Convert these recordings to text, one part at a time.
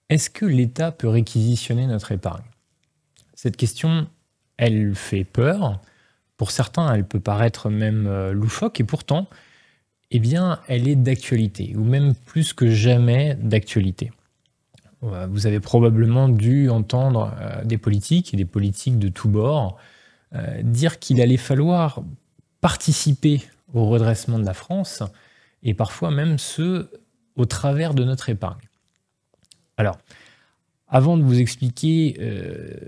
Est-ce que l'État peut réquisitionner notre épargne? Cette question, elle fait peur. Pour certains, elle peut paraître même loufoque, et pourtant, eh bien, elle est d'actualité, ou même plus que jamais d'actualité. Vous avez probablement dû entendre des politiques, et des politiques de tous bords, dire qu'il allait falloir participer au redressement de la France, et parfois même ce, au travers de notre épargne. Alors, avant de vous expliquer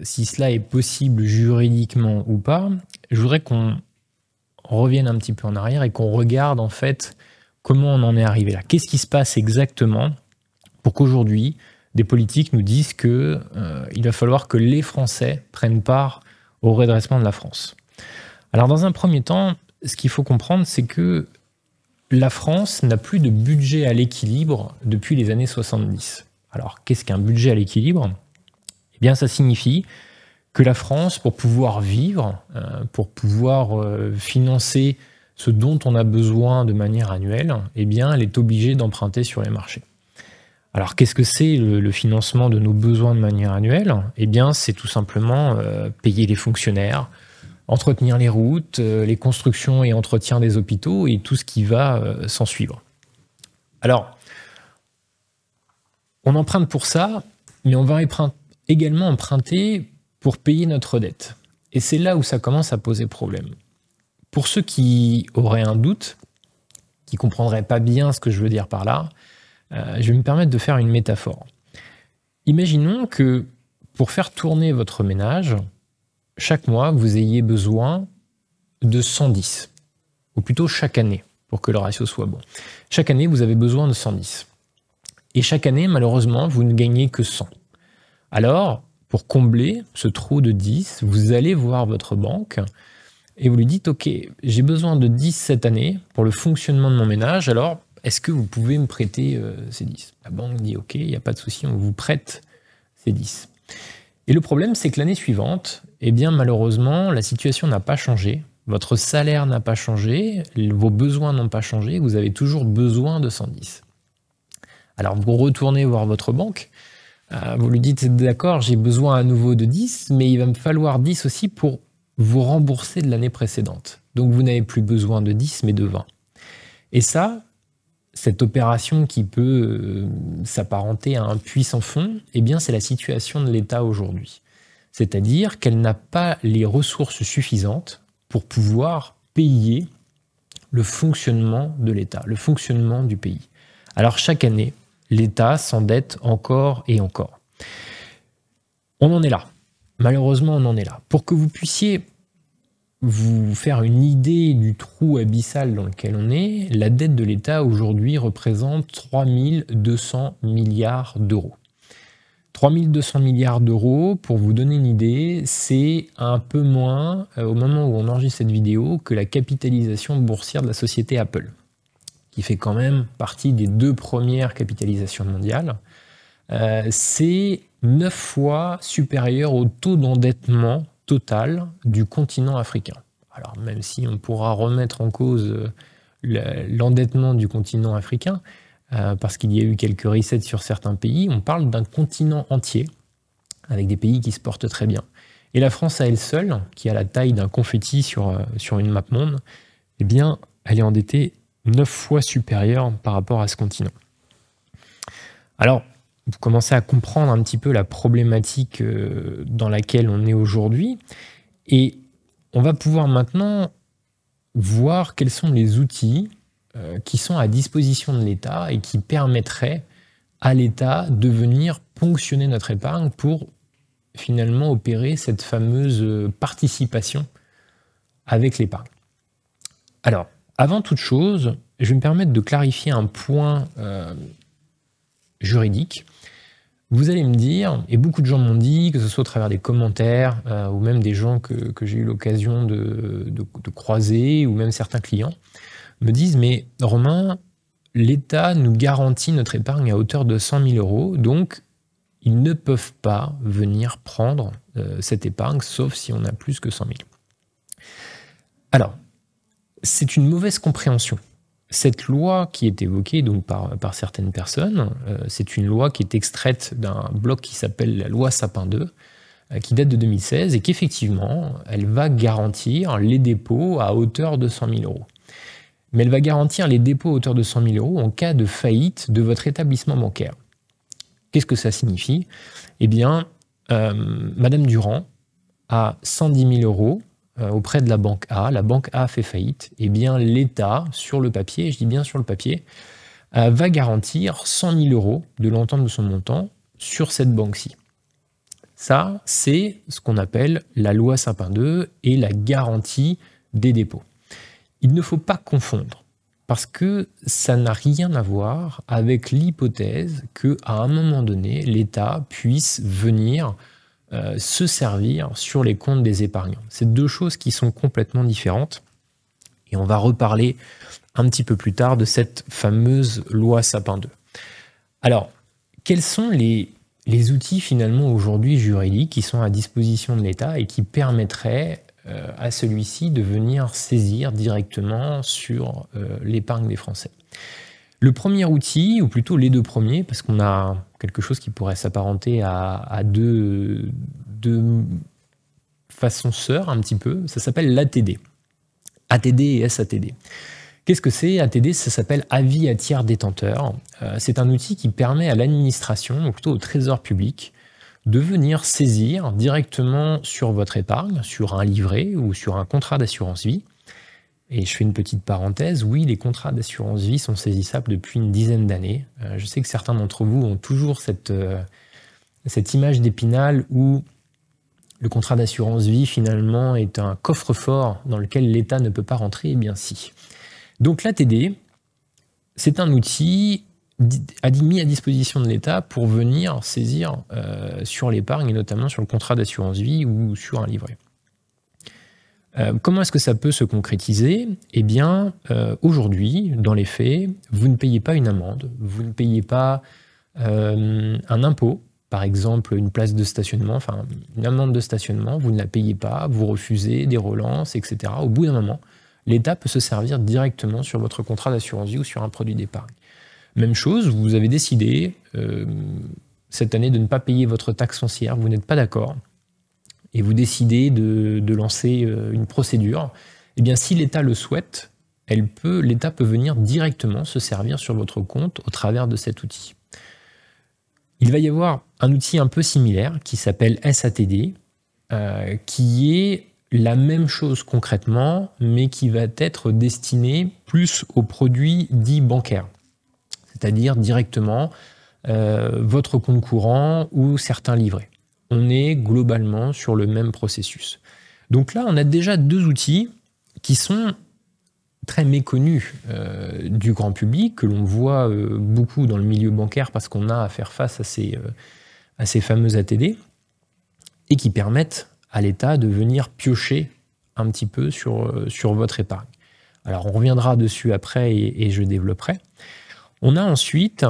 si cela est possible juridiquement ou pas, je voudrais qu'on revienne un petit peu en arrière et qu'on regarde en fait comment on en est arrivé là. Qu'est-ce qui se passe exactement pour qu'aujourd'hui, des politiques nous disent qu'il va falloir que les Français prennent part au redressement de la France? Alors, dans un premier temps, ce qu'il faut comprendre, c'est que la France n'a plus de budget à l'équilibre depuis les années 70. Alors, qu'est-ce qu'un budget à l'équilibre? Eh bien, ça signifie que la France, pour pouvoir vivre, pour pouvoir financer ce dont on a besoin de manière annuelle, eh bien, elle est obligée d'emprunter sur les marchés. Alors, qu'est-ce que c'est le financement de nos besoins de manière annuelle? Eh bien, c'est tout simplement payer les fonctionnaires, entretenir les routes, les constructions et entretien des hôpitaux et tout ce qui va s'en suivre. Alors, on emprunte pour ça, mais on va également emprunter pour payer notre dette. Et c'est là où ça commence à poser problème. Pour ceux qui auraient un doute, qui ne comprendraient pas bien ce que je veux dire par là, je vais me permettre de faire une métaphore. Imaginons que pour faire tourner votre ménage, chaque mois, vous ayez besoin de 110, ou plutôt chaque année, pour que le ratio soit bon. Chaque année, vous avez besoin de 110. Et chaque année, malheureusement, vous ne gagnez que 100. Alors, pour combler ce trou de 10, vous allez voir votre banque et vous lui dites « Ok, j'ai besoin de 10 cette année pour le fonctionnement de mon ménage, alors est-ce que vous pouvez me prêter ces 10 ?» La banque dit « Ok, il n'y a pas de souci, on vous prête ces 10. » Et le problème, c'est que l'année suivante, eh bien, malheureusement, la situation n'a pas changé, votre salaire n'a pas changé, vos besoins n'ont pas changé, vous avez toujours besoin de 110. Alors, vous retournez voir votre banque, vous lui dites « D'accord, j'ai besoin à nouveau de 10, mais il va me falloir 10 aussi pour vous rembourser de l'année précédente. Donc, vous n'avez plus besoin de 10, mais de 20. » Et ça, cette opération qui peut s'apparenter à un puits sans fond, eh bien, c'est la situation de l'État aujourd'hui. C'est-à-dire qu'elle n'a pas les ressources suffisantes pour pouvoir payer le fonctionnement de l'État, le fonctionnement du pays. Alors, chaque année, l'État s'endette encore et encore. On en est là. Malheureusement, on en est là. Pour que vous puissiez vous faire une idée du trou abyssal dans lequel on est, la dette de l'État aujourd'hui représente 3 200 milliards d'euros. 3 200 milliards d'euros, pour vous donner une idée, c'est un peu moins, au moment où on enregistre cette vidéo, que la capitalisation boursière de la société Apple, qui fait quand même partie des 2 premières capitalisations mondiales. C'est 9 fois supérieur au taux d'endettement total du continent africain. Alors même si on pourra remettre en cause l'endettement du continent africain, parce qu'il y a eu quelques resets sur certains pays, on parle d'un continent entier, avec des pays qui se portent très bien. Et la France à elle seule, qui a la taille d'un confetti sur une map monde, eh bien, elle est endettée 9 fois supérieure par rapport à ce continent. Alors, vous commencez à comprendre un petit peu la problématique dans laquelle on est aujourd'hui. Et on va pouvoir maintenant voir quels sont les outils qui sont à disposition de l'État et qui permettraient à l'État de venir ponctionner notre épargne pour finalement opérer cette fameuse participation avec l'épargne. Alors, avant toute chose, je vais me permettre de clarifier un point juridique. Vous allez me dire, et beaucoup de gens m'ont dit, que ce soit au travers des commentaires, ou même des gens que j'ai eu l'occasion de croiser, ou même certains clients, me disent « Mais Romain, l'État nous garantit notre épargne à hauteur de 100 000 euros, donc ils ne peuvent pas venir prendre cette épargne, sauf si on a plus que 100 000. » Alors, c'est une mauvaise compréhension. cette loi qui est évoquée donc par certaines personnes, c'est une loi qui est extraite d'un bloc qui s'appelle la loi Sapin 2, qui date de 2016, et qu'effectivement, elle va garantir les dépôts à hauteur de 100 000 euros. Mais elle va garantir les dépôts à hauteur de 100 000 euros en cas de faillite de votre établissement bancaire. Qu'est-ce que ça signifie? Eh bien, Madame Durand a 110 000 euros auprès de la banque A. La banque A fait faillite. Eh bien, l'État, sur le papier, je dis bien sur le papier, va garantir 100 000 euros de l'entente de son montant sur cette banque-ci. Ça, c'est ce qu'on appelle la loi Sapin 2 et la garantie des dépôts. Il ne faut pas confondre, parce que ça n'a rien à voir avec l'hypothèse qu'à un moment donné, l'État puisse venir se servir sur les comptes des épargnants. C'est deux choses qui sont complètement différentes. Et on va reparler un petit peu plus tard de cette fameuse loi Sapin 2. Alors, quels sont les outils finalement aujourd'hui juridiques qui sont à disposition de l'État et qui permettraient à celui-ci de venir saisir directement sur l'épargne des Français? Le premier outil, ou plutôt les deux premiers, parce qu'on a quelque chose qui pourrait s'apparenter à deux façons sœurs un petit peu, ça s'appelle l'ATD. ATD et SATD. Qu'est-ce que c'est? ATD, ça s'appelle avis à tiers détenteur. C'est un outil qui permet à l'administration, ou plutôt au trésor public, de venir saisir directement sur votre épargne, sur un livret ou sur un contrat d'assurance vie. Et je fais une petite parenthèse, oui, les contrats d'assurance vie sont saisissables depuis une dizaine d'années. Je sais que certains d'entre vous ont toujours cette image d'Épinal où le contrat d'assurance vie finalement est un coffre-fort dans lequel l'État ne peut pas rentrer. Eh bien si. Donc l'ATD, c'est un outil mis à disposition de l'État pour venir saisir sur l'épargne et notamment sur le contrat d'assurance vie ou sur un livret. Comment est-ce que ça peut se concrétiser? Eh bien, aujourd'hui, dans les faits, vous ne payez pas une amende, vous ne payez pas un impôt, par exemple une place de stationnement, enfin une amende de stationnement, vous ne la payez pas, vous refusez des relances, etc. Au bout d'un moment, l'État peut se servir directement sur votre contrat d'assurance vie ou sur un produit d'épargne. Même chose, vous avez décidé cette année de ne pas payer votre taxe foncière, vous n'êtes pas d'accord, et vous décidez de lancer une procédure, eh bien si l'État le souhaite, l'État peut venir directement se servir sur votre compte au travers de cet outil. Il va y avoir un outil un peu similaire qui s'appelle SATD, qui est la même chose concrètement, mais qui va être destiné plus aux produits dits bancaires, c'est-à-dire directement votre compte courant ou certains livrets. On est globalement sur le même processus. Donc là, on a déjà deux outils qui sont très méconnus du grand public, que l'on voit beaucoup dans le milieu bancaire parce qu'on a à faire face à ces fameux ATD, et qui permettent à l'État de venir piocher un petit peu sur votre épargne. Alors on reviendra dessus après et je développerai. On a ensuite,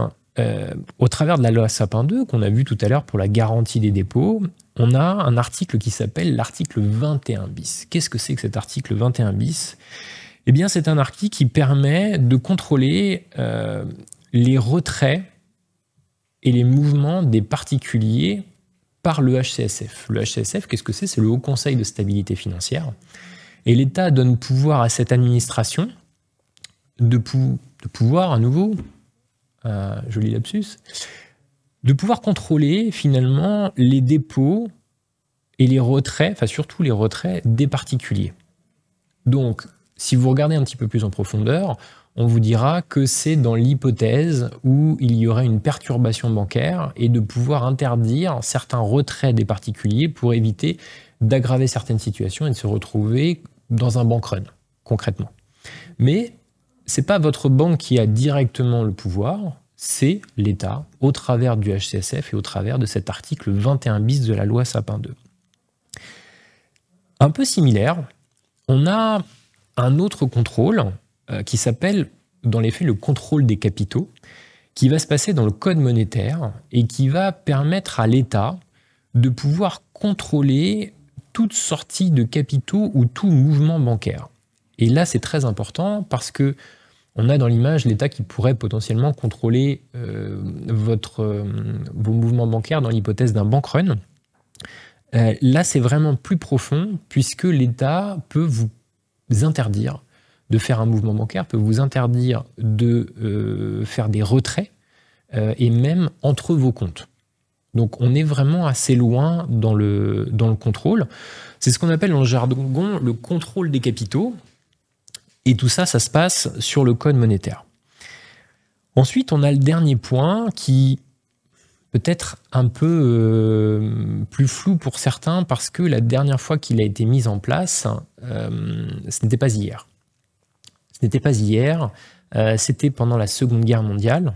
au travers de la loi Sapin 2, qu'on a vu tout à l'heure pour la garantie des dépôts, on a un article qui s'appelle l'article 21 bis. Qu'est-ce que c'est que cet article 21 bis? Eh bien, c'est un article qui permet de contrôler les retraits et les mouvements des particuliers par le HCSF. Le HCSF, qu'est-ce que c'est? C'est le Haut Conseil de stabilité financière. Et l'État donne pouvoir à cette administration de pouvoir, à nouveau, joli lapsus, de pouvoir contrôler finalement les dépôts et les retraits, enfin surtout les retraits des particuliers. Donc, si vous regardez un petit peu plus en profondeur, on vous dira que c'est dans l'hypothèse où il y aurait une perturbation bancaire et de pouvoir interdire certains retraits des particuliers pour éviter d'aggraver certaines situations et de se retrouver dans un bank run, concrètement. Mais ce n'est pas votre banque qui a directement le pouvoir, c'est l'État, au travers du HCSF et au travers de cet article 21 bis de la loi Sapin 2. Un peu similaire, on a un autre contrôle qui s'appelle, dans les faits, le contrôle des capitaux, qui va se passer dans le code monétaire et qui va permettre à l'État de pouvoir contrôler toute sortie de capitaux ou tout mouvement bancaire. Et là, c'est très important parce que on a dans l'image l'État qui pourrait potentiellement contrôler vos mouvements bancaires dans l'hypothèse d'un bank run. Là, c'est vraiment plus profond, puisque l'État peut vous interdire de faire un mouvement bancaire, peut vous interdire de faire des retraits, et même entre vos comptes. Donc on est vraiment assez loin dans le contrôle. C'est ce qu'on appelle dans le jargon le contrôle des capitaux. Et tout ça, ça se passe sur le code monétaire. Ensuite, on a le dernier point qui peut être un peu plus flou pour certains parce que la dernière fois qu'il a été mis en place, ce n'était pas hier. Ce n'était pas hier, c'était pendant la Seconde Guerre mondiale,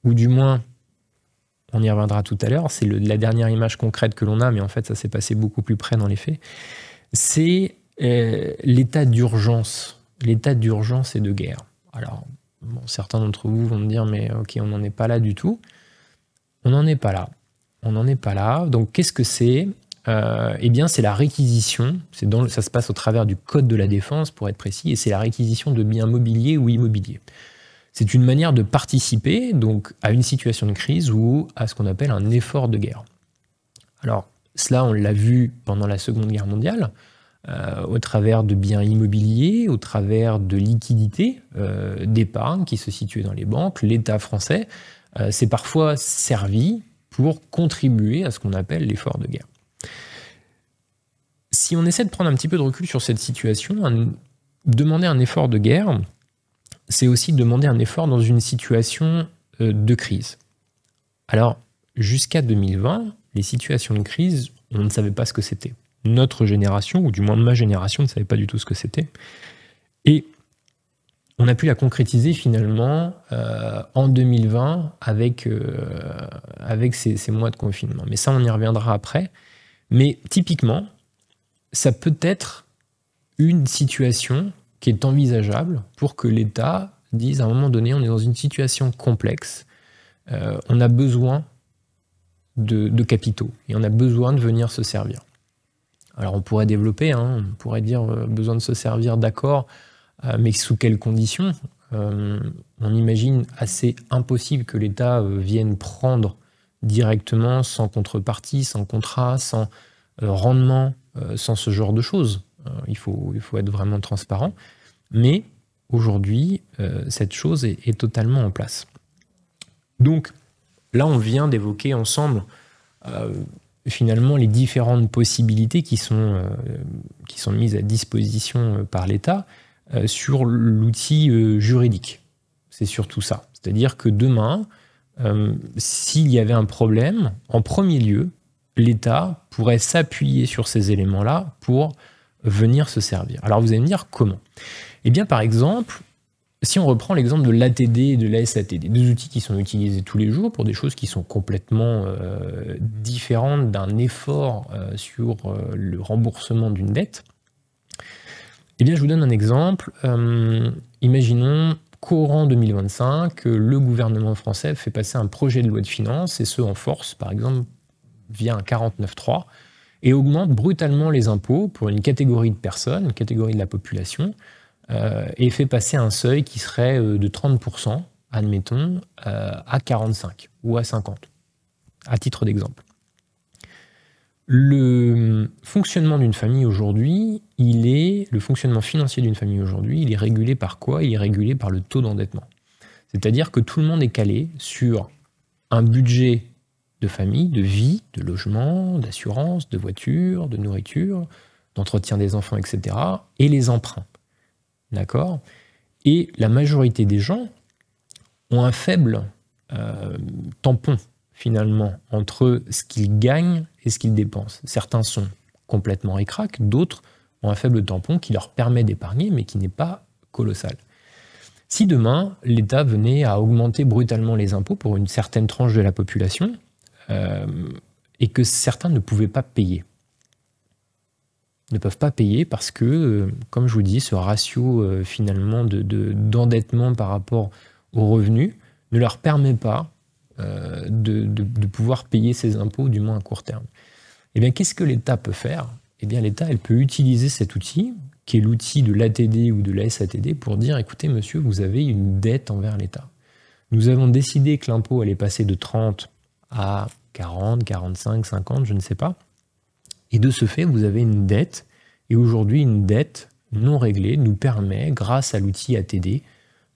ou du moins, on y reviendra tout à l'heure, c'est la dernière image concrète que l'on a, mais en fait ça s'est passé beaucoup plus près dans les faits, c'est l'état d'urgence et de guerre. Alors, bon, certains d'entre vous vont me dire, mais ok, on n'en est pas là du tout. On n'en est pas là. On n'en est pas là. Donc qu'est-ce que c'est ? Eh bien, c'est la réquisition, ça se passe au travers du Code de la Défense, pour être précis, et c'est la réquisition de biens mobiliers ou immobiliers. C'est une manière de participer donc, à une situation de crise ou à ce qu'on appelle un effort de guerre. Alors, cela, on l'a vu pendant la Seconde Guerre mondiale, au travers de biens immobiliers, au travers de liquidités, d'épargne qui se situaient dans les banques. L'État français s'est parfois servi pour contribuer à ce qu'on appelle l'effort de guerre. Si on essaie de prendre un petit peu de recul sur cette situation, demander un effort de guerre, c'est aussi demander un effort dans une situation de crise. Alors, jusqu'à 2020, les situations de crise, on ne savait pas ce que c'était. Notre génération, ou du moins ma génération, ne savait pas du tout ce que c'était. Et on a pu la concrétiser finalement en 2020 avec ces mois de confinement. Mais ça, on y reviendra après. Mais typiquement, ça peut être une situation qui est envisageable pour que l'État dise à un moment donné, on est dans une situation complexe, on a besoin de capitaux et on a besoin de venir se servir. Alors on pourrait développer, on pourrait dire besoin de se servir, d'accord, mais sous quelles conditions ? On imagine assez impossible que l'État vienne prendre directement, sans contrepartie, sans contrat, sans rendement, sans ce genre de choses. Il faut être vraiment transparent. Mais aujourd'hui, cette chose est totalement en place. Donc là, on vient d'évoquer ensemble finalement les différentes possibilités qui sont mises à disposition par l'État sur l'outil juridique. C'est surtout ça. C'est-à-dire que demain, s'il y avait un problème, en premier lieu, l'État pourrait s'appuyer sur ces éléments-là pour venir se servir. Alors vous allez me dire comment ? Eh bien par exemple, si on reprend l'exemple de l'ATD et de la SATD, deux outils qui sont utilisés tous les jours pour des choses qui sont complètement différentes d'un effort sur le remboursement d'une dette, eh bien je vous donne un exemple. Imaginons qu'au 2025, le gouvernement français fait passer un projet de loi de finances, et ce en force, par exemple, via un 49.3, et augmente brutalement les impôts pour une catégorie de personnes, une catégorie de la population, et fait passer un seuil qui serait de 30%, admettons, à 45 ou à 50, à titre d'exemple. Le fonctionnement d'une famille aujourd'hui, le fonctionnement financier d'une famille aujourd'hui, il est régulé par quoi ? Il est régulé par le taux d'endettement. C'est-à-dire que tout le monde est calé sur un budget de famille, de vie, de logement, d'assurance, de voiture, de nourriture, d'entretien des enfants, etc. et les emprunts. D'accord ? Et la majorité des gens ont un faible tampon, finalement, entre ce qu'ils gagnent et ce qu'ils dépensent. Certains sont complètement ric-rac, d'autres ont un faible tampon qui leur permet d'épargner, mais qui n'est pas colossal. Si demain, l'État venait à augmenter brutalement les impôts pour une certaine tranche de la population, et que certains ne pouvaient pas payer, ne peuvent pas payer parce que, comme je vous dis, ce ratio finalement d'endettement par rapport aux revenus ne leur permet pas de pouvoir payer ces impôts, du moins à court terme. Eh bien, qu'est-ce que l'État peut faire ? Eh bien, l'État, elle peut utiliser cet outil qui est l'outil de l'ATD ou de la SATD, pour dire, écoutez monsieur, vous avez une dette envers l'État. Nous avons décidé que l'impôt allait passer de 30 à 40, 45, 50, je ne sais pas. Et de ce fait, vous avez une dette. Et aujourd'hui, une dette non réglée nous permet, grâce à l'outil ATD,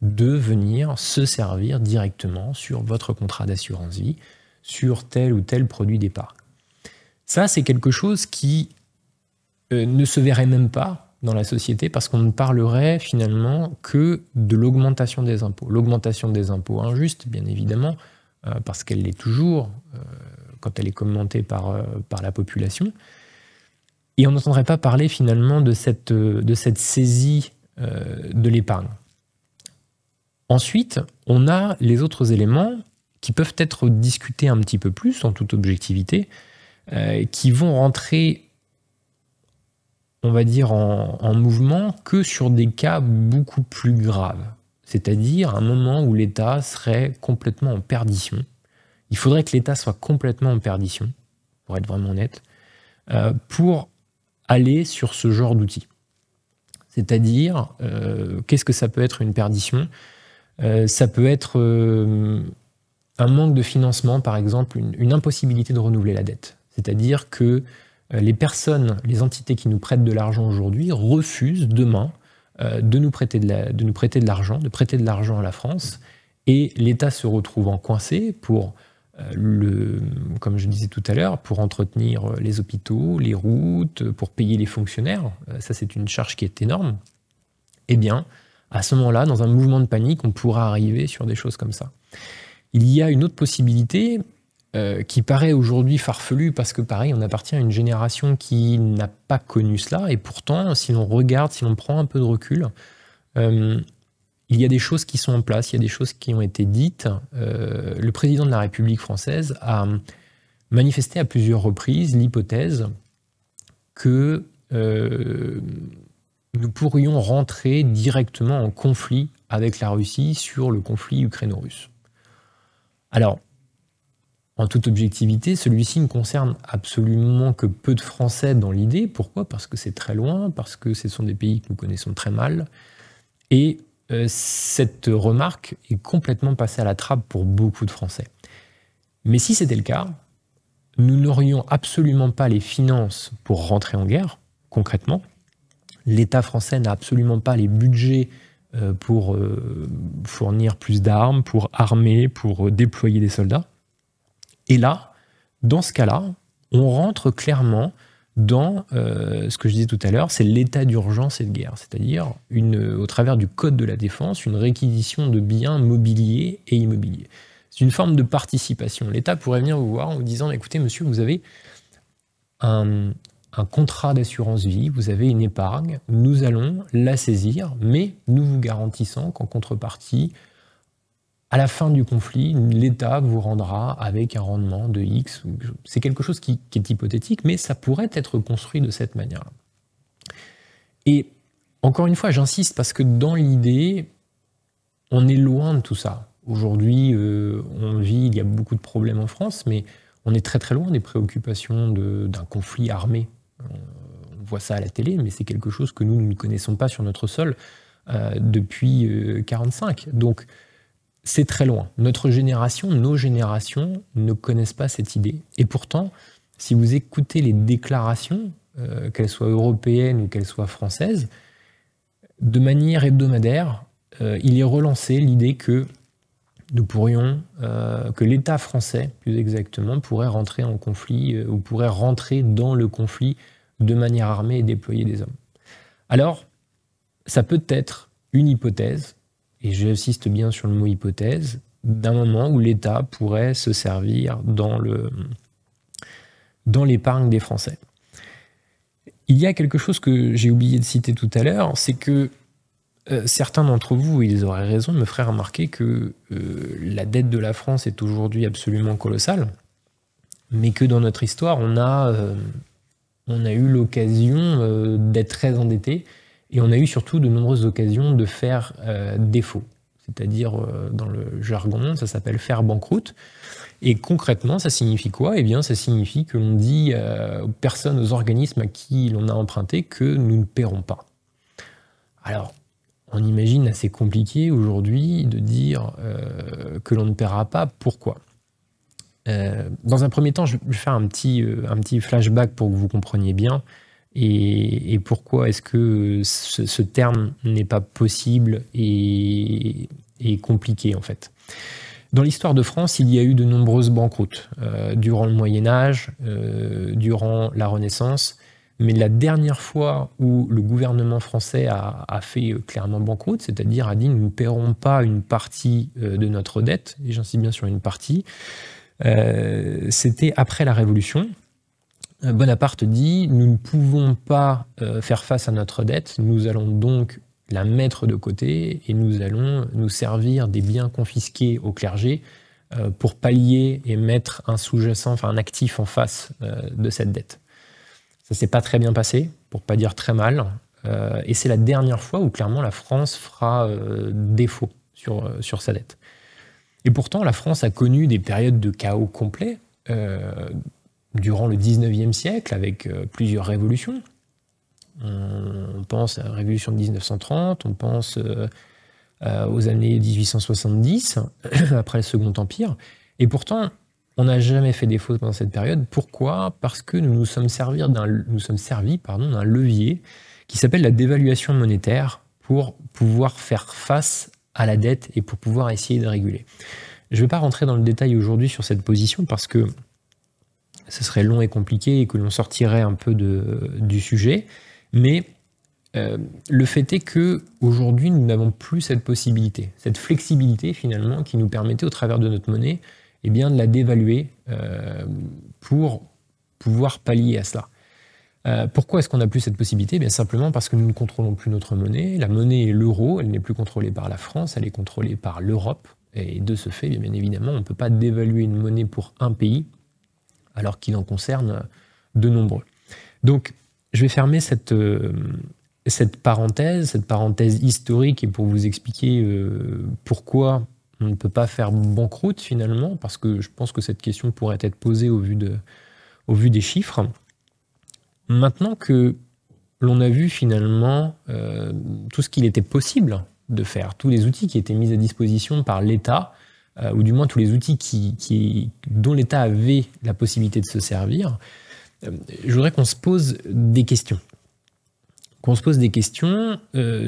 de venir se servir directement sur votre contrat d'assurance vie, sur tel ou tel produit d'épargne. Ça, c'est quelque chose qui ne se verrait même pas dans la société parce qu'on ne parlerait finalement que de l'augmentation des impôts. L'augmentation des impôts injuste, bien évidemment, parce qu'elle l'est toujours quand elle est commentée par la population. Et on n'entendrait pas parler finalement de cette saisie de l'épargne. Ensuite, on a les autres éléments qui peuvent être discutés un petit peu plus, en toute objectivité, qui vont rentrer, on va dire, en mouvement que sur des cas beaucoup plus graves. C'est-à-dire un moment où l'État serait complètement en perdition. Il faudrait que l'État soit complètement en perdition, pour être vraiment honnête, pour aller sur ce genre d'outils. C'est-à-dire, qu'est-ce que ça peut être une perdition ? Ça peut être un manque de financement, par exemple, une impossibilité de renouveler la dette. C'est-à-dire que les personnes, les entités qui nous prêtent de l'argent aujourd'hui refusent demain de nous prêter de l'argent, de prêter de l'argent à la France, et l'État se retrouve coincé pour, comme je disais tout à l'heure, pour entretenir les hôpitaux, les routes, pour payer les fonctionnaires. Ça, c'est une charge qui est énorme. Eh bien, à ce moment-là, dans un mouvement de panique, on pourra arriver sur des choses comme ça. Il y a une autre possibilité qui paraît aujourd'hui farfelue parce que, pareil, on appartient à une génération qui n'a pas connu cela. Et pourtant, si l'on regarde, si l'on prend un peu de recul, il y a des choses qui sont en place, il y a des choses qui ont été dites. Le président de la République française a manifesté à plusieurs reprises l'hypothèse que nous pourrions rentrer directement en conflit avec la Russie sur le conflit ukraino-russe. Alors, en toute objectivité, celui-ci ne concerne absolument que peu de Français dans l'idée. Pourquoi ? Parce que c'est très loin, parce que ce sont des pays que nous connaissons très mal. Et cette remarque est complètement passée à la trappe pour beaucoup de Français. Mais si c'était le cas, nous n'aurions absolument pas les finances pour rentrer en guerre, concrètement. L'État français n'a absolument pas les budgets pour fournir plus d'armes, pour armer, pour déployer des soldats. Et là, dans ce cas-là, on rentre clairement dans ce que je disais tout à l'heure, c'est l'état d'urgence et de guerre, c'est-à-dire au travers du Code de la défense, une réquisition de biens mobiliers et immobiliers. C'est une forme de participation. L'État pourrait venir vous voir en vous disant « Écoutez, monsieur, vous avez un contrat d'assurance vie, vous avez une épargne, nous allons la saisir, mais nous vous garantissons qu'en contrepartie, à la fin du conflit, l'État vous rendra avec un rendement de X. » C'est quelque chose qui est hypothétique, mais ça pourrait être construit de cette manière-là. Et encore une fois, j'insiste parce que dans l'idée, on est loin de tout ça. Aujourd'hui, il y a beaucoup de problèmes en France, mais on est très très loin des préoccupations d'un conflit armé. On voit ça à la télé, mais c'est quelque chose que nous ne connaissons pas sur notre sol depuis 1945. Donc, c'est très loin. Notre génération, nos générations ne connaissent pas cette idée. Et pourtant, si vous écoutez les déclarations, qu'elles soient européennes ou qu'elles soient françaises, de manière hebdomadaire, il est relancé l'idée que nous pourrions, que l'État français, plus exactement, pourrait rentrer en conflit ou pourrait rentrer dans le conflit de manière armée et déployer des hommes. Alors, ça peut être une hypothèse, et j'insiste bien sur le mot hypothèse, d'un moment où l'État pourrait se servir dans l'épargne des Français. Il y a quelque chose que j'ai oublié de citer tout à l'heure, c'est que certains d'entre vous, ils auraient raison, me feraient remarquer que la dette de la France est aujourd'hui absolument colossale, mais que dans notre histoire, on a eu l'occasion d'être très endetté, et on a eu surtout de nombreuses occasions de faire défaut. C'est-à-dire, dans le jargon, ça s'appelle faire banqueroute. Et concrètement, ça signifie quoi ? Eh bien, ça signifie que l'on dit aux personnes, aux organismes à qui l'on a emprunté que nous ne paierons pas. Alors, on imagine assez compliqué aujourd'hui de dire que l'on ne paiera pas. Pourquoi? Dans un premier temps, je vais faire un petit flashback pour que vous compreniez bien et pourquoi est-ce que ce terme n'est pas possible et compliqué en fait. Dans l'histoire de France, il y a eu de nombreuses banqueroutes durant le Moyen-Âge, durant la Renaissance, mais la dernière fois où le gouvernement français a fait clairement banqueroute, c'est-à-dire a dit nous ne paierons pas une partie de notre dette, et j'insiste bien sur une partie, c'était après la Révolution. Bonaparte dit nous ne pouvons pas faire face à notre dette, nous allons donc la mettre de côté et nous allons nous servir des biens confisqués au clergé pour pallier et mettre un sous-jacent, enfin un actif en face de cette dette. Ça s'est pas très bien passé, pour pas dire très mal, et c'est la dernière fois où clairement la France fera défaut sur sa dette. Et pourtant, la France a connu des périodes de chaos complet durant le 19e siècle, avec plusieurs révolutions. On pense à la révolution de 1930, on pense aux années 1870, après le Second Empire. Et pourtant, on n'a jamais fait défaut pendant cette période. Pourquoi? Parce que nous nous sommes servis d'un levier qui s'appelle la dévaluation monétaire pour pouvoir faire face à la dette et pour pouvoir essayer de réguler. Je ne vais pas rentrer dans le détail aujourd'hui sur cette position parce que ce serait long et compliqué et que l'on sortirait un peu du sujet, mais le fait est qu'aujourd'hui, nous n'avons plus cette possibilité, cette flexibilité finalement qui nous permettait au travers de notre monnaie eh bien, de la dévaluer pour pouvoir pallier à cela. Pourquoi est-ce qu'on n'a plus cette possibilité? Bien simplement parce que nous ne contrôlons plus notre monnaie. La monnaie est l'euro, elle n'est plus contrôlée par la France, elle est contrôlée par l'Europe. Et de ce fait, bien évidemment, on ne peut pas dévaluer une monnaie pour un pays alors qu'il en concerne de nombreux. Donc, je vais fermer cette parenthèse historique et pour vous expliquer pourquoi on ne peut pas faire banqueroute finalement, parce que je pense que cette question pourrait être posée au vu des chiffres. Maintenant que l'on a vu finalement tout ce qu'il était possible de faire, tous les outils qui étaient mis à disposition par l'État, ou du moins tous les outils dont l'État avait la possibilité de se servir, je voudrais qu'on se pose des questions.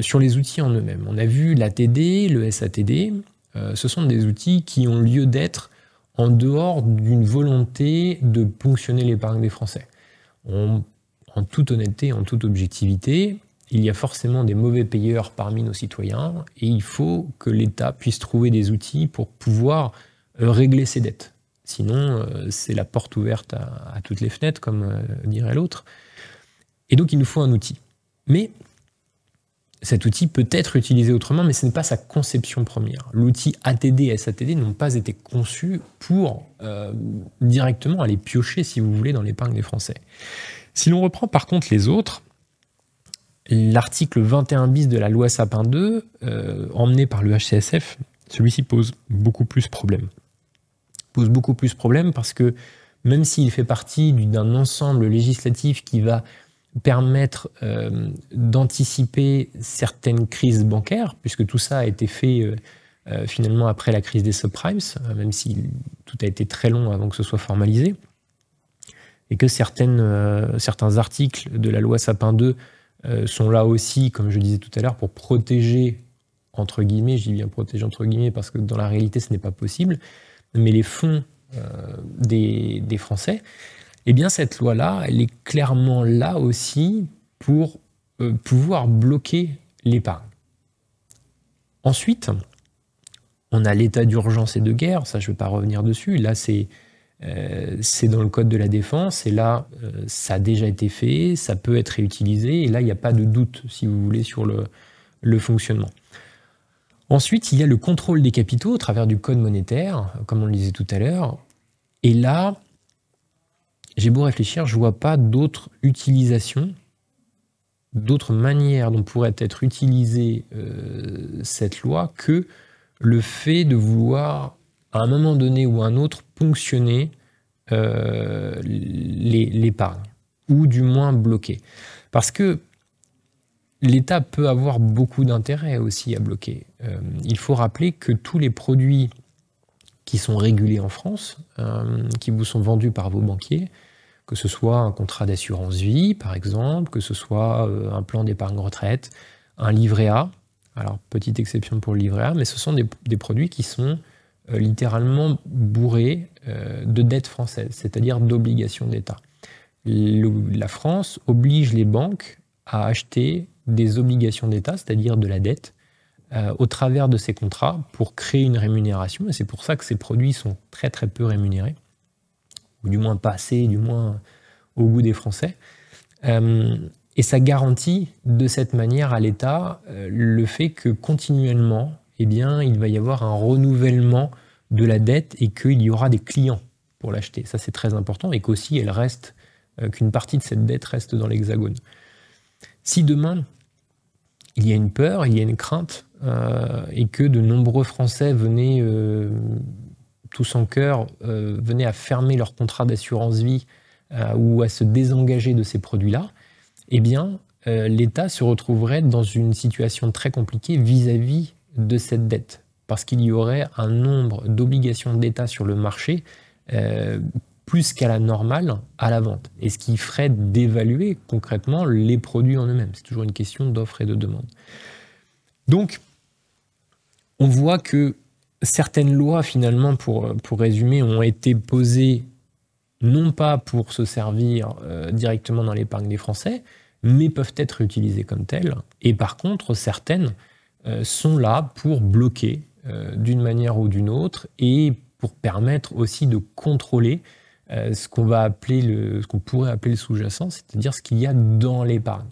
Sur les outils en eux-mêmes. On a vu l'ATD, le SATD, ce sont des outils qui ont lieu d'être en dehors d'une volonté de ponctionner l'épargne des Français. En toute honnêteté, en toute objectivité, il y a forcément des mauvais payeurs parmi nos citoyens et il faut que l'État puisse trouver des outils pour pouvoir régler ses dettes. Sinon, c'est la porte ouverte à toutes les fenêtres, comme dirait l'autre. Et donc, il nous faut un outil. Mais cet outil peut être utilisé autrement, mais ce n'est pas sa conception première. L'outil ATD et SATD n'ont pas été conçus pour directement aller piocher, si vous voulez, dans l'épargne des Français. Si l'on reprend par contre les autres, l'article 21 bis de la loi Sapin 2, emmené par le HCSF, celui-ci pose beaucoup plus problème. Pose beaucoup plus problème parce que même s'il fait partie d'un ensemble législatif qui va permettre d'anticiper certaines crises bancaires, puisque tout ça a été fait finalement après la crise des subprimes, même si tout a été très long avant que ce soit formalisé, et que certains articles de la loi Sapin 2 sont là aussi, comme je disais tout à l'heure, pour protéger, entre guillemets, je dis bien protéger entre guillemets, parce que dans la réalité ce n'est pas possible, mais les fonds des Français. Eh bien, cette loi-là, elle est clairement là aussi pour pouvoir bloquer l'épargne. Ensuite, on a l'état d'urgence et de guerre, ça je ne vais pas revenir dessus, là c'est dans le code de la défense, et là ça a déjà été fait, ça peut être réutilisé, et là il n'y a pas de doute, si vous voulez, sur le fonctionnement. Ensuite, il y a le contrôle des capitaux au travers du code monétaire, comme on le disait tout à l'heure, et là, j'ai beau réfléchir, je ne vois pas d'autres utilisations, d'autres manières dont pourrait être utilisée cette loi que le fait de vouloir, à un moment donné ou à un autre, ponctionner l'épargne, ou du moins bloquer. Parce que l'État peut avoir beaucoup d'intérêt aussi à bloquer. Il faut rappeler que tous les produits qui sont régulés en France, qui vous sont vendus par vos banquiers, que ce soit un contrat d'assurance vie, par exemple, que ce soit un plan d'épargne retraite, un livret A, alors petite exception pour le livret A, mais ce sont des produits qui sont littéralement bourrés de dettes françaises, c'est-à-dire d'obligations d'État. La France oblige les banques à acheter des obligations d'État, c'est-à-dire de la dette, au travers de ces contrats pour créer une rémunération. Et c'est pour ça que ces produits sont très très peu rémunérés, ou du moins pas assez, du moins au goût des Français. Et ça garantit de cette manière à l'État le fait que continuellement, eh bien, il va y avoir un renouvellement de la dette et qu'il y aura des clients pour l'acheter. Ça, c'est très important, et qu'aussi elle reste, qu'une partie de cette dette reste dans l'Hexagone. Si demain, il y a une peur, il y a une crainte, et que de nombreux Français venaient tous en cœur, venaient à fermer leur contrat d'assurance vie ou à se désengager de ces produits-là, eh bien, l'État se retrouverait dans une situation très compliquée vis-à-vis de cette dette, parce qu'il y aurait un nombre d'obligations d'État sur le marché plus qu'à la normale à la vente, et ce qui ferait dévaluer concrètement les produits en eux-mêmes. C'est toujours une question d'offre et de demande. Donc, on voit que certaines lois, finalement, pour résumer, ont été posées non pas pour se servir directement dans l'épargne des Français, mais peuvent être utilisées comme telles. Et par contre, certaines sont là pour bloquer d'une manière ou d'une autre, et pour permettre aussi de contrôler ce qu'on pourrait appeler le sous-jacent, c'est-à-dire ce qu'il y a dans l'épargne.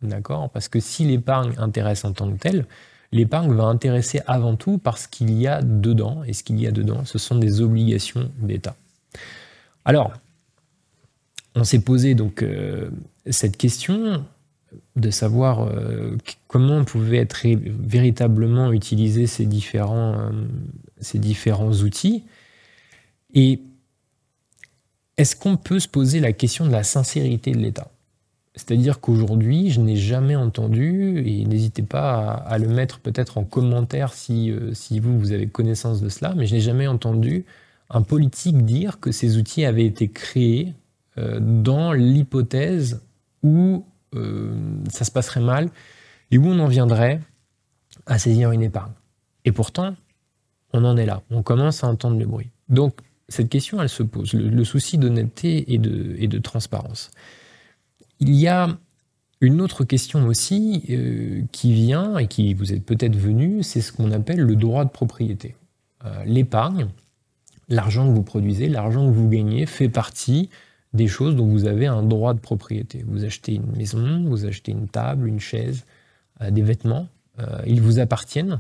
D'accord ? Parce que si l'épargne intéresse en tant que telle, l'épargne va intéresser avant tout parce qu'il y a dedans, et ce qu'il y a dedans, ce sont des obligations d'État. Alors, on s'est posé donc cette question de savoir comment pouvaient être véritablement utilisés ces différents outils. Et est-ce qu'on peut se poser la question de la sincérité de l'État ? C'est-à-dire qu'aujourd'hui, je n'ai jamais entendu, et n'hésitez pas à le mettre peut-être en commentaire si vous avez connaissance de cela, mais je n'ai jamais entendu un politique dire que ces outils avaient été créés dans l'hypothèse où ça se passerait mal et où on en viendrait à saisir une épargne. Et pourtant, on en est là, on commence à entendre le bruit. Donc, cette question, elle se pose, le souci d'honnêteté et de transparence. Il y a une autre question aussi qui vient, et qui vous êtes peut-être venu, c'est ce qu'on appelle le droit de propriété. L'épargne, l'argent que vous produisez, l'argent que vous gagnez, fait partie des choses dont vous avez un droit de propriété. Vous achetez une maison, vous achetez une table, une chaise, des vêtements, ils vous appartiennent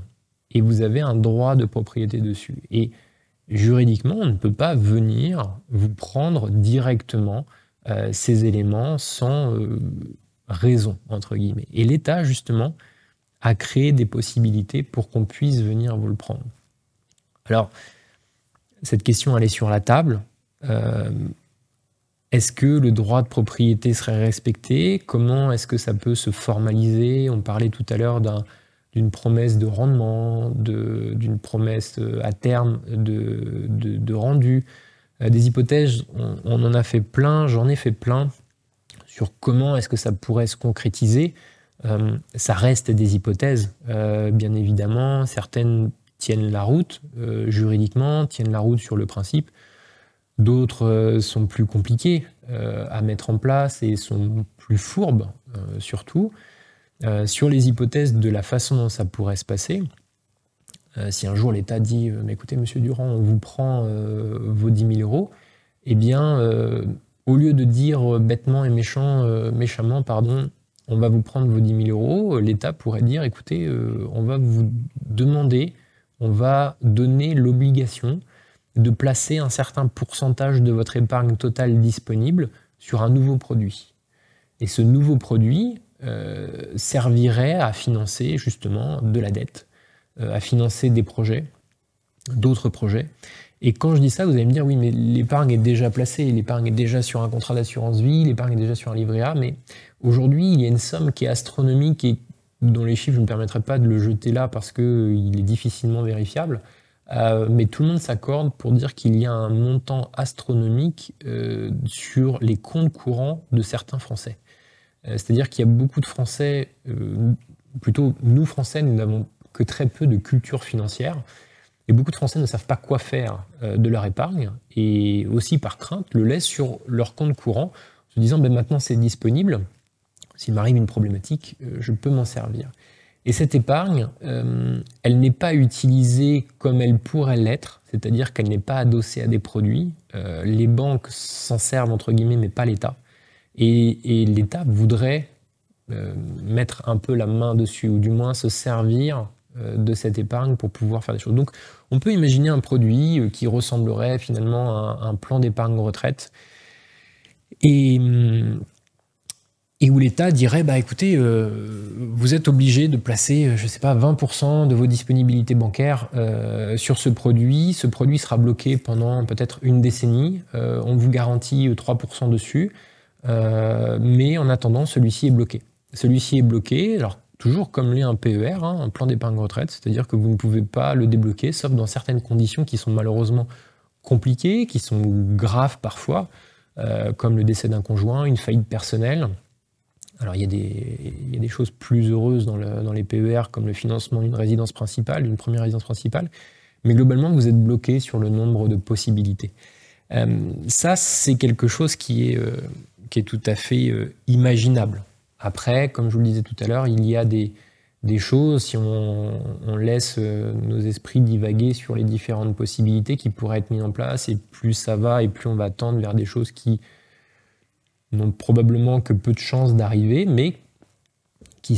et vous avez un droit de propriété dessus. Et juridiquement, on ne peut pas venir vous prendre directement ces éléments sans raison, entre guillemets. Et l'État, justement, a créé des possibilités pour qu'on puisse venir vous le prendre. Alors, cette question, elle est sur la table. Est-ce que le droit de propriété serait respecté ? Comment est-ce que ça peut se formaliser ? On parlait tout à l'heure d'une promesse de rendement, d'une promesse à terme de rendu. Des hypothèses, on en a fait plein, j'en ai fait plein, sur comment est-ce que ça pourrait se concrétiser. Ça reste des hypothèses, bien évidemment. Certaines tiennent la route juridiquement, tiennent la route sur le principe. D'autres sont plus compliquées à mettre en place et sont plus fourbes, surtout. Sur les hypothèses de la façon dont ça pourrait se passer, si un jour l'État dit « Mais écoutez, monsieur Durand, on vous prend vos 10 000 €, eh bien, au lieu de dire bêtement et méchamment, on va vous prendre vos 10 000 €, l'État pourrait dire « Écoutez, on va vous demander, on va donner l'obligation de placer un certain pourcentage de votre épargne totale disponible sur un nouveau produit. » Et ce nouveau produit servirait à financer justement de la dette, à financer des projets, d'autres projets. Et quand je dis ça, vous allez me dire, oui, mais l'épargne est déjà placée, l'épargne est déjà sur un contrat d'assurance vie, l'épargne est déjà sur un livret A, mais aujourd'hui, il y a une somme qui est astronomique et dont les chiffres, je ne me permettrai pas de le jeter là parce qu'il est difficilement vérifiable, mais tout le monde s'accorde pour dire qu'il y a un montant astronomique sur les comptes courants de certains Français. C'est-à-dire qu'il y a beaucoup de Français, plutôt nous Français, nous n'avons que très peu de culture financière, et beaucoup de Français ne savent pas quoi faire de leur épargne, et aussi par crainte le laissent sur leur compte courant, en se disant ben, maintenant c'est disponible, s'il m'arrive une problématique, je peux m'en servir. Et cette épargne, elle n'est pas utilisée comme elle pourrait l'être, c'est-à-dire qu'elle n'est pas adossée à des produits. Les banques s'en servent entre guillemets, mais pas l'État. Et l'État voudrait mettre un peu la main dessus, ou du moins se servir de cette épargne pour pouvoir faire des choses. Donc on peut imaginer un produit qui ressemblerait finalement à un plan d'épargne retraite, et où l'État dirait, bah écoutez, vous êtes obligé de placer, je sais pas, 20% de vos disponibilités bancaires sur ce produit sera bloqué pendant peut-être une décennie, on vous garantit 3% dessus, mais en attendant, celui-ci est bloqué. Celui-ci est bloqué, alors toujours comme l'est un PER, hein, un plan d'épargne retraite, c'est-à-dire que vous ne pouvez pas le débloquer, sauf dans certaines conditions qui sont malheureusement compliquées, qui sont graves parfois, comme le décès d'un conjoint, une faillite personnelle. Alors il y a des choses plus heureuses dans les PER, comme le financement d'une résidence principale, d'une première résidence principale, mais globalement vous êtes bloqué sur le nombre de possibilités. Ça, c'est quelque chose qui est tout à fait imaginable. Après, comme je vous le disais tout à l'heure, il y a des choses, si on laisse nos esprits divaguer sur les différentes possibilités qui pourraient être mises en place, et plus ça va, et plus on va tendre vers des choses qui n'ont probablement que peu de chances d'arriver, mais qui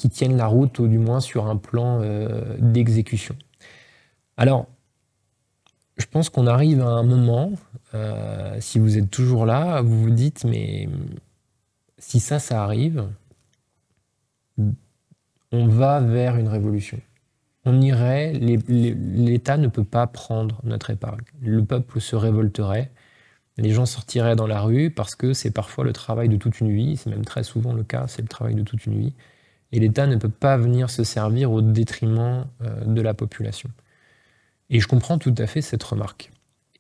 tiennent la route, ou du moins sur un plan d'exécution. Alors, je pense qu'on arrive à un moment, si vous êtes toujours là, vous vous dites, mais si ça arrive, on va vers une révolution. On irait, l'État ne peut pas prendre notre épargne. Le peuple se révolterait, les gens sortiraient dans la rue parce que c'est parfois le travail de toute une vie, c'est même très souvent le cas, c'est le travail de toute une vie, et l'État ne peut pas venir se servir au détriment de la population. Et je comprends tout à fait cette remarque.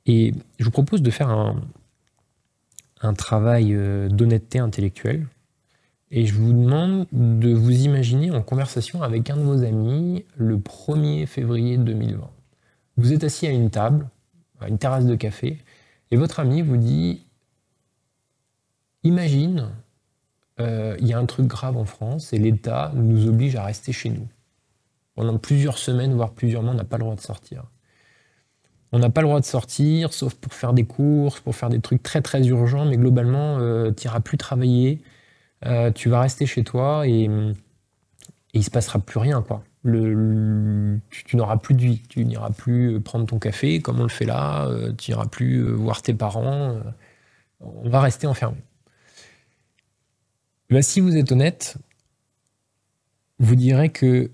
Et je vous propose de faire un travail d'honnêteté intellectuelle, et je vous demande de vous imaginer en conversation avec un de vos amis le 1er février 2020. Vous êtes assis à une table, à une terrasse de café, et votre ami vous dit « Imagine, il y a un truc grave en France et l'État nous oblige à rester chez nous. Pendant plusieurs semaines, voire plusieurs mois, on n'a pas le droit de sortir. On n'a pas le droit de sortir, sauf pour faire des courses, pour faire des trucs très très urgents, mais globalement, tu n'iras plus travailler, tu vas rester chez toi et il ne se passera plus rien, quoi. Tu n'auras plus de vie, tu n'iras plus prendre ton café comme on le fait là, tu n'iras plus voir tes parents, on va rester enfermé. » Ben, si vous êtes honnête, vous direz que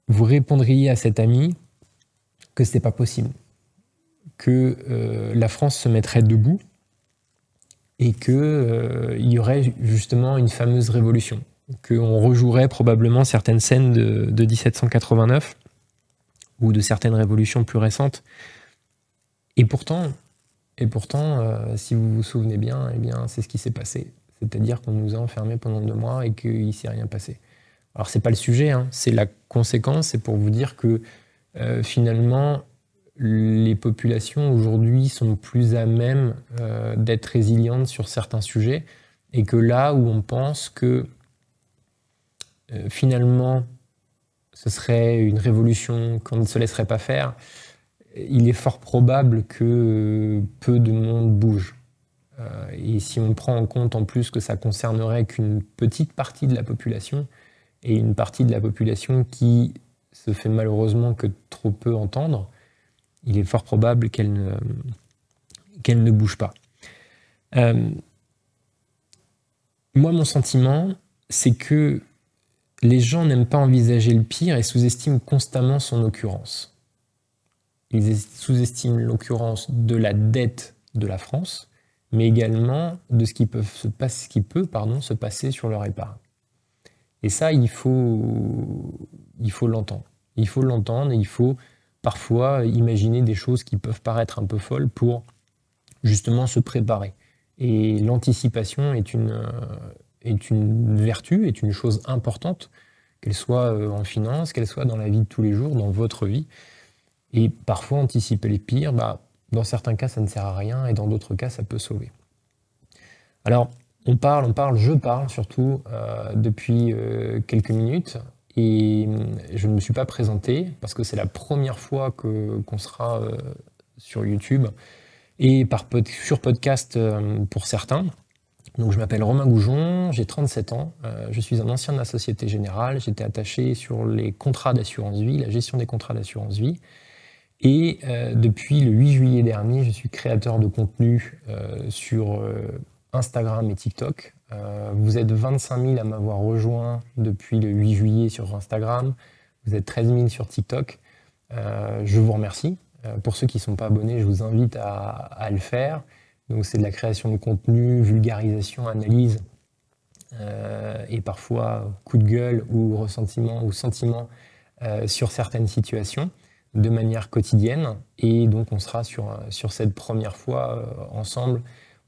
vous répondriez à cet ami que ce n'est pas possible, que la France se mettrait debout et qu'il y aurait justement une fameuse révolution, qu'on rejouerait probablement certaines scènes de 1789 ou de certaines révolutions plus récentes. Et pourtant, si vous vous souvenez bien, eh bien c'est ce qui s'est passé. C'est-à-dire qu'on nous a enfermés pendant 2 mois et qu'il ne s'est rien passé. Alors c'est pas le sujet, hein, c'est la conséquence, c'est pour vous dire que finalement, les populations aujourd'hui sont plus à même d'être résilientes sur certains sujets, et que là où on pense que finalement ce serait une révolution qu'on ne se laisserait pas faire, il est fort probable que peu de monde bouge. Et si on prend en compte en plus que ça concernerait qu'une petite partie de la population, et une partie de la population qui se fait malheureusement que trop peu entendre, il est fort probable qu'elle ne bouge pas. Moi, mon sentiment, c'est que les gens n'aiment pas envisager le pire et sous-estiment constamment son occurrence. ils sous-estiment l'occurrence de la dette de la France, mais également de ce qui peut se passer sur leur épargne. Et ça, il faut l'entendre. Il faut l'entendre et il faut parfois imaginer des choses qui peuvent paraître un peu folles pour justement se préparer. Et l'anticipation est une vertu, est une chose importante, qu'elle soit en finance, qu'elle soit dans la vie de tous les jours, dans votre vie. Et parfois, anticiper les pires, dans certains cas, ça ne sert à rien, et dans d'autres cas, ça peut sauver. Alors, je parle surtout depuis quelques minutes, et je ne me suis pas présenté, parce que c'est la première fois qu'on sera sur YouTube, et sur podcast pour certains. Donc je m'appelle Romain Goujon, j'ai 37 ans, je suis un ancien de la Société Générale, j'étais attaché sur les contrats d'assurance vie, la gestion des contrats d'assurance vie, et depuis le 8 juillet dernier, je suis créateur de contenu sur Instagram et TikTok. Vous êtes 25 000 à m'avoir rejoint depuis le 8 juillet sur Instagram, vous êtes 13 000 sur TikTok, je vous remercie. Pour ceux qui ne sont pas abonnés, je vous invite à le faire. Donc c'est de la création de contenu, vulgarisation, analyse, et parfois coup de gueule ou ressentiment ou sentiment sur certaines situations de manière quotidienne. Et donc on sera sur cette première fois ensemble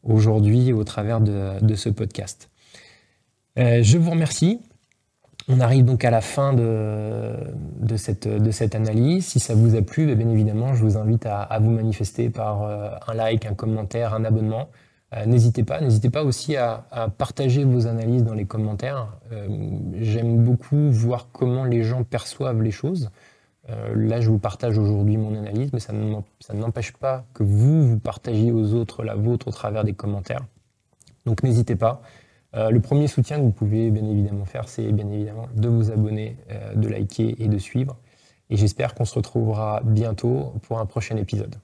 aujourd'hui au travers de ce podcast. Je vous remercie. On arrive donc à la fin de cette analyse. Si ça vous a plu, bien évidemment, je vous invite à vous manifester par un like, un commentaire, un abonnement. N'hésitez pas aussi à partager vos analyses dans les commentaires. J'aime beaucoup voir comment les gens perçoivent les choses. Là, je vous partage aujourd'hui mon analyse, mais ça n'empêche pas que vous partagiez aux autres la vôtre au travers des commentaires. Donc n'hésitez pas. Le premier soutien que vous pouvez bien évidemment faire, c'est bien évidemment de vous abonner, de liker et de suivre. Et j'espère qu'on se retrouvera bientôt pour un prochain épisode.